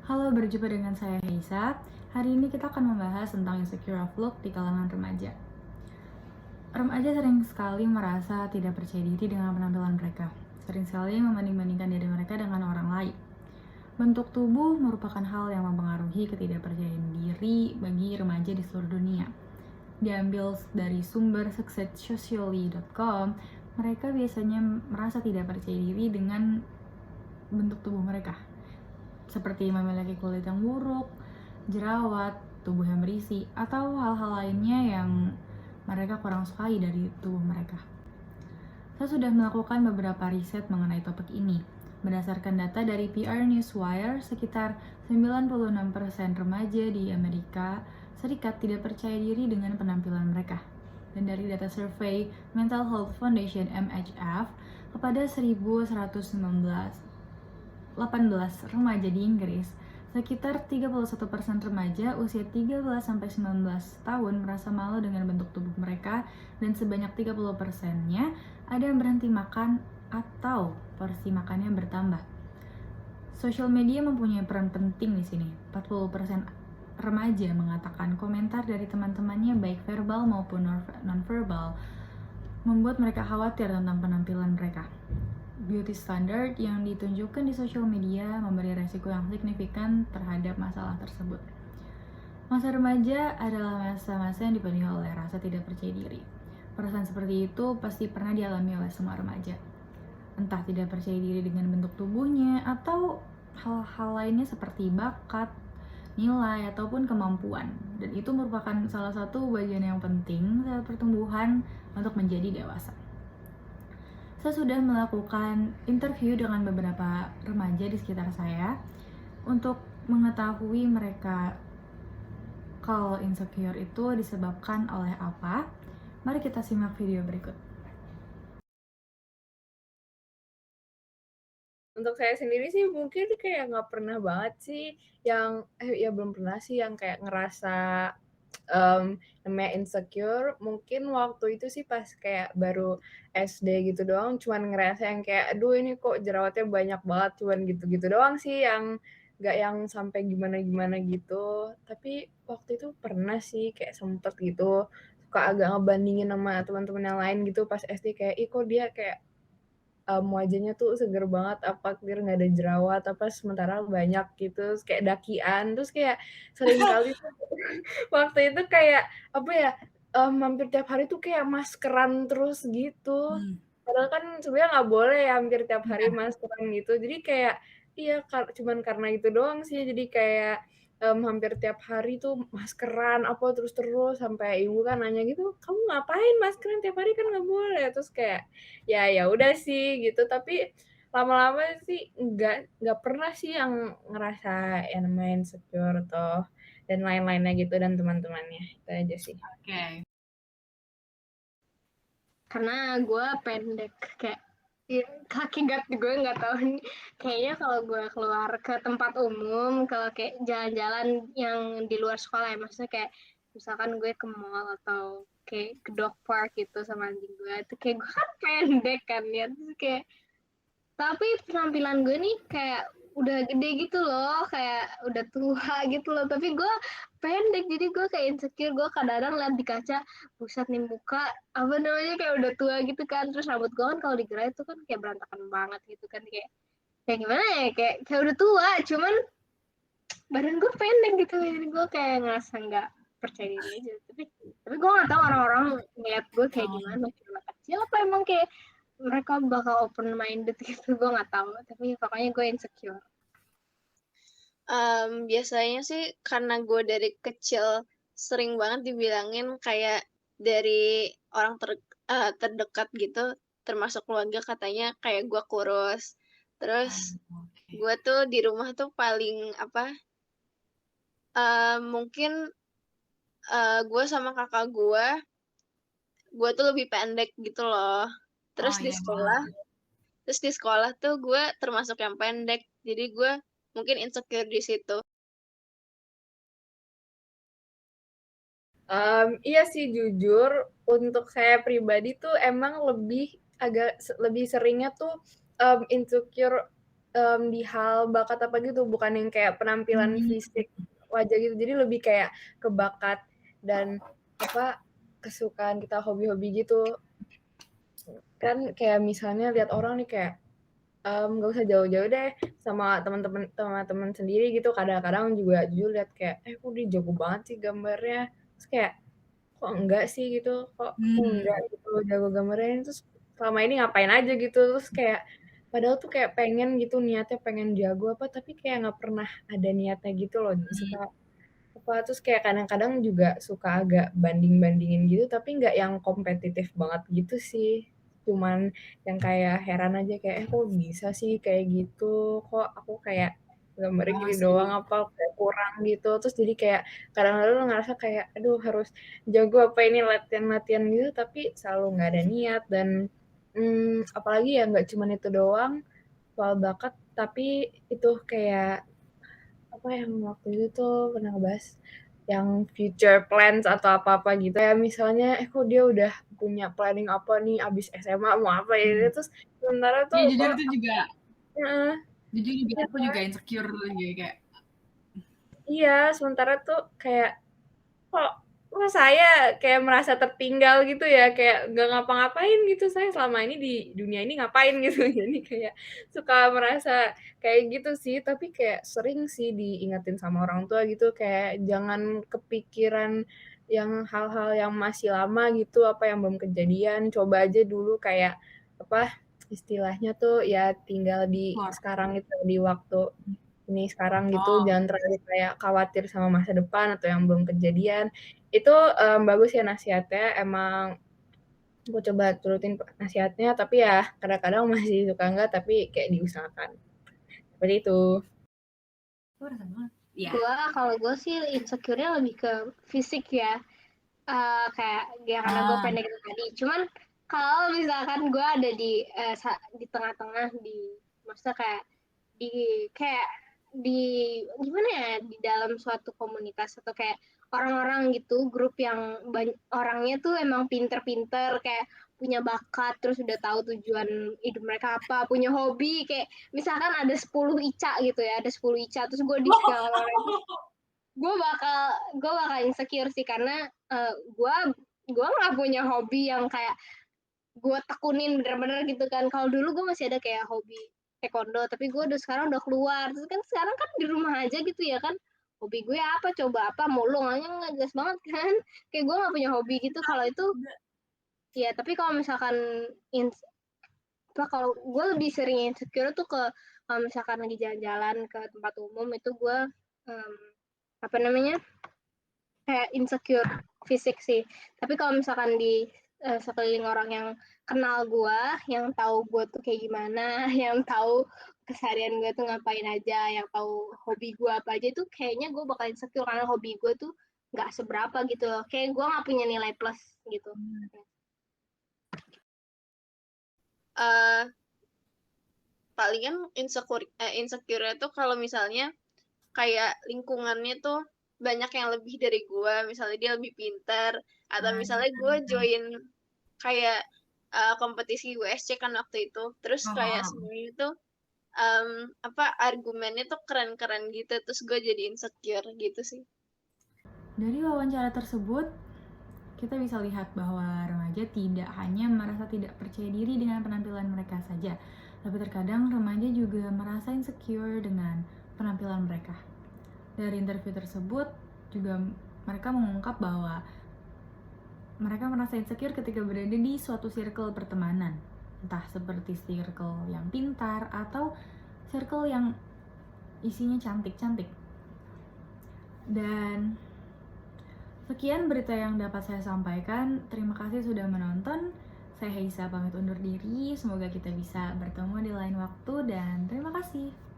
Halo, berjumpa dengan saya Heisa. Hari ini kita akan membahas tentang insecure of look di kalangan remaja. Remaja sering sekali merasa tidak percaya diri dengan penampilan mereka. Sering sekali membanding-bandingkan diri mereka dengan orang lain. Bentuk tubuh merupakan hal yang mempengaruhi ketidakpercayaan diri bagi remaja di seluruh dunia. Diambil dari sumber successsocially.com, mereka biasanya merasa tidak percaya diri dengan bentuk tubuh mereka, seperti memiliki kulit yang buruk, jerawat, tubuh yang berisi, atau hal-hal lainnya yang mereka kurang sukai dari tubuh mereka. Saya sudah melakukan beberapa riset mengenai topik ini. Berdasarkan data dari PR Newswire, sekitar 96% remaja di Amerika Serikat tidak percaya diri dengan penampilan mereka. Dan dari data survei Mental Health Foundation (MHF) kepada 1.118 remaja di Inggris, sekitar 31% remaja usia 13-19 tahun merasa malu dengan bentuk tubuh mereka, dan sebanyak 30%-nya ada yang berhenti makan atau porsi makannya bertambah. Sosial media mempunyai peran penting di sini. 40% remaja mengatakan komentar dari teman-temannya, baik verbal maupun non-verbal, membuat mereka khawatir tentang penampilan mereka. Beauty standard yang ditunjukkan di sosial media memberi resiko yang signifikan terhadap masalah tersebut. Masa remaja adalah masa-masa yang dipenuhi oleh rasa tidak percaya diri. Perasaan seperti itu pasti pernah dialami oleh semua remaja. Entah tidak percaya diri dengan bentuk tubuhnya atau hal-hal lainnya seperti bakat, nilai, ataupun kemampuan. Dan itu merupakan salah satu bagian yang penting saat pertumbuhan untuk menjadi dewasa. Saya sudah melakukan interview dengan beberapa remaja di sekitar saya untuk mengetahui mereka kalau insecure itu disebabkan oleh apa. Mari kita simak video berikut. Untuk saya sendiri sih mungkin kayak nggak pernah banget sih yang ya belum pernah sih yang kayak ngerasa, namanya insecure. Mungkin waktu itu sih pas kayak baru SD gitu doang, cuman ngerasa yang kayak, "Aduh ini kok jerawatnya banyak banget," cuman gitu-gitu doang sih yang nggak yang sampai gimana-gimana gitu. Tapi waktu itu pernah sih kayak sempet gitu, suka agak ngebandingin sama teman-teman yang lain gitu pas SD kayak, "Ih kok dia kayak wajahnya tuh seger banget, apa dia nggak ada jerawat, apa sementara banyak gitu, terus kayak dakian, terus kayak sering kali tuh waktu itu kayak, apa ya, hampir tiap hari tuh kayak maskeran terus gitu. Padahal kan sebenarnya nggak boleh ya hampir tiap hari Iya. maskeran gitu. Jadi kayak iya, cuman karena itu doang sih, jadi kayak, hampir tiap hari tuh maskeran, apa, terus-terus, sampai ibu kan nanya gitu, "Kamu ngapain maskeran tiap hari? Kan nggak boleh." Terus kayak, ya udah sih gitu, tapi lama-lama sih nggak pernah sih yang ngerasa yang namanya insecure atau dan lain-lainnya gitu dan teman-temannya, itu aja sih. Oke. Karena gue pendek kayak ya, kaki gue nggak tahu nih, kayaknya kalau gue keluar ke tempat umum, kalau kayak jalan-jalan yang di luar sekolah ya, maksudnya kayak misalkan gue ke mall atau kayak ke dog park gitu sama anjing gue, itu kayak gue kan pendek kan ya, terus kayak tapi penampilan gue nih kayak udah gede gitu loh, kayak udah tua gitu loh, tapi gue pendek, jadi gue kayak insecure. Gue kadang-kadang lihat di kaca, buset nih muka apa namanya kayak udah tua gitu kan, terus rambut gue kan kalau digerai itu kan kayak berantakan banget gitu kan, kayak gimana ya, kayak udah tua, cuman badan gue pendek gitu, jadi gue kayak ngerasa nggak percaya diri aja. Tapi gue nggak tahu orang-orang ngeliat gue kayak gimana, cuma kecil apa emang kayak mereka bakal open minded gitu, gue nggak tahu, tapi pokoknya gue insecure. Biasanya sih karena gue dari kecil sering banget dibilangin kayak dari orang terdekat gitu, termasuk keluarga katanya kayak gue kurus. Terus Oke. gue tuh di rumah tuh paling apa, mungkin, gue sama kakak gue tuh lebih pendek gitu loh. Oh Terus di iya. sekolah terus di sekolah tuh gue termasuk yang pendek, jadi gue mungkin insecure di situ. Iya sih jujur untuk saya pribadi tuh emang lebih agak lebih seringnya tuh, insecure di hal bakat apa gitu, bukan yang kayak penampilan fisik wajah gitu. Jadi lebih kayak ke bakat dan kesukaan kita, hobi-hobi gitu. Kan kayak misalnya lihat orang nih kayak nggak usah jauh-jauh deh sama teman-teman sendiri gitu. Kadang-kadang juga jujur lihat kayak, kok dia jago banget sih gambarnya. Terus kayak kok enggak sih gitu, kok aku enggak gitu jago gambarnya, terus selama ini ngapain aja gitu. Terus kayak padahal tuh kayak pengen gitu, niatnya pengen jago tapi kayak nggak pernah ada niatnya gitu loh. Suka terus kayak kadang-kadang juga suka agak banding-bandingin gitu, tapi nggak yang kompetitif banget gitu sih. Cuman yang kayak heran aja kayak, kok bisa sih kayak gitu, kok aku kayak gambarnya gini doang apa kayak kurang gitu. Terus jadi kayak kadang-kadang ngerasa kayak, aduh harus jago apa ini latihan-latihan gitu, tapi selalu nggak ada niat. Dan apalagi ya nggak cuman itu doang, soal bakat, tapi itu kayak yang waktu itu tuh pernah ngebahas yang future plans atau apa-apa gitu ya, misalnya kok dia udah punya planning apa nih abis SMA mau apa ya, terus sementara tuh jujur itu juga heeh, jujur juga aku juga insecure gitu kayak iya, sementara tuh kayak kok saya kayak merasa tertinggal gitu ya, kayak nggak ngapa-ngapain gitu, saya selama ini di dunia ini ngapain gitu. Jadi kayak suka merasa kayak gitu sih, tapi kayak sering sih diingetin sama orang tua gitu, kayak jangan kepikiran yang hal-hal yang masih lama gitu, apa yang belum kejadian, coba aja dulu kayak istilahnya tuh ya tinggal di sekarang itu, di waktu ini sekarang gitu, jangan terlalu kayak khawatir sama masa depan atau yang belum kejadian. Itu bagus ya nasihatnya, emang aku coba turutin nasihatnya, tapi ya kadang-kadang masih suka enggak, tapi kayak diusahakan. Seperti itu. Kalau gue sih insecure-nya lebih ke fisik ya. Kayak ya karena gue pendek tadi. Cuman kalau misalkan gue ada di tengah-tengah, maksudnya kayak di gimana ya, di dalam suatu komunitas atau kayak orang-orang gitu, grup yang orangnya tuh emang pinter-pinter, kayak punya bakat, terus udah tahu tujuan hidup mereka apa, punya hobi, kayak misalkan ada 10 Ica gitu ya, ada 10 Ica, terus gue di segala orang itu, gue bakal insecure sih, karena gue nggak punya hobi yang kayak gue tekunin bener-bener gitu kan. Kalau dulu gue masih ada kayak hobi taekwondo, tapi gue sekarang udah keluar. Terus kan sekarang kan di rumah aja gitu ya kan. Hobi gue apa, coba apa, mulung aja nggak jelas banget kan. Kayak gue nggak punya hobi gitu. Kalau itu ya, tapi kalau misalkan kalau gue lebih sering insecure tuh kalau misalkan lagi jalan-jalan ke tempat umum, itu gue kayak insecure fisik sih. Tapi kalau misalkan di sekeliling orang yang kenal gue, yang tahu gue tuh kayak gimana, yang tahu keseharian gue tuh ngapain aja, yang tahu hobi gue apa aja, itu kayaknya gue bakal insecure karena hobi gue tuh nggak seberapa gitu loh. Kayak gue nggak punya nilai plus gitu. Palingan insecure tuh kalau misalnya kayak lingkungannya tuh banyak yang lebih dari gue, misalnya dia lebih pintar, atau misalnya gue join kayak kompetisi USC kan waktu itu, terus kayak semuanya tuh argumennya tuh keren-keren gitu, terus gue jadi insecure gitu sih. Dari wawancara tersebut, kita bisa lihat bahwa remaja tidak hanya merasa tidak percaya diri dengan penampilan mereka saja, tapi terkadang remaja juga merasa insecure dengan penampilan mereka. Dari interview tersebut juga mereka mengungkap bahwa mereka merasa insecure ketika berada di suatu circle pertemanan, entah seperti circle yang pintar atau circle yang isinya cantik-cantik. Dan sekian berita yang dapat saya sampaikan. Terima kasih sudah menonton. Saya Heisa pamit undur diri. Semoga kita bisa bertemu di lain waktu dan terima kasih.